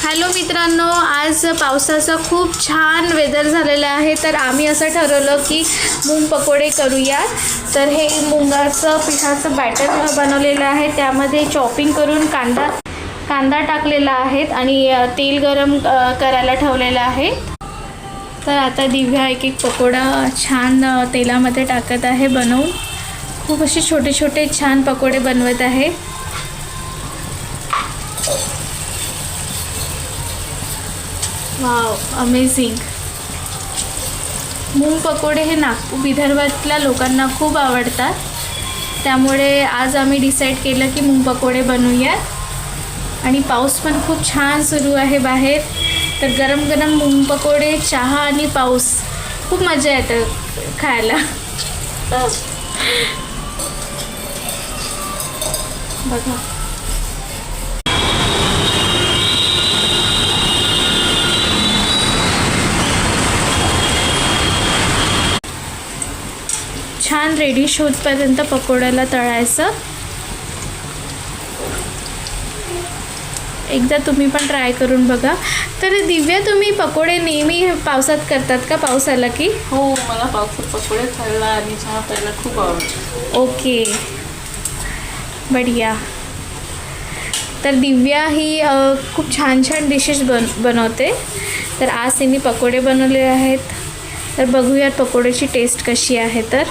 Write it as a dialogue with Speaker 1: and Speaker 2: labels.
Speaker 1: Hello मित्रांनो, आज पावसाचं खूप छान वेदर झालेलं आहे, तर आम्ही असं ठरवलं की मूग पकोडे करूया। तर हे मुगाचं पिठाचं बॅटर बनवलेलं आहे, त्यामध्ये चॉपिंग करून कांदा टाकलेला आहे आणि तेल गरम करायला ठेवलेलं आहे। तर आता दिव्या एक एक पकोडा छान तेलामध्ये टाकत आहे बनवून। खूप असे छोटे छोटे छान पकोडे बनवत आहे। Wow, amazing. मूग पकोडे हे नागपूर विदर्भातल्या लोकांना खूप आवडतात, त्यामुळे आज आम्ही डिसाईड केलं की मूग पकोडे बनवूया। आणि पाऊस पण खूप छान सुरू आहे बाहेर, तर गरम गरम मूग पकोडे, चहा आणि पाऊस खूप मजा येते खायला। बघा, छान रेडी होतपर्यंत पकोड्याला तळायचं। एकदा तुम्ही पण ट्राय करून बघा। तर दिव्या, तुम्ही पकोडे नेहमी पावसात करतात का, पाऊस आला की?
Speaker 2: हो, मला पावसात पकोडे खायला आणि चहा प्यायला खूप आवडतं।
Speaker 1: ओके, बढिया। तर दिव्या ही खूप छान छान डिशेस बनवते। तर आज तिने पकोडे बनवले आहेत, तर बघूयात पकोड्याची टेस्ट कशी आहे। तर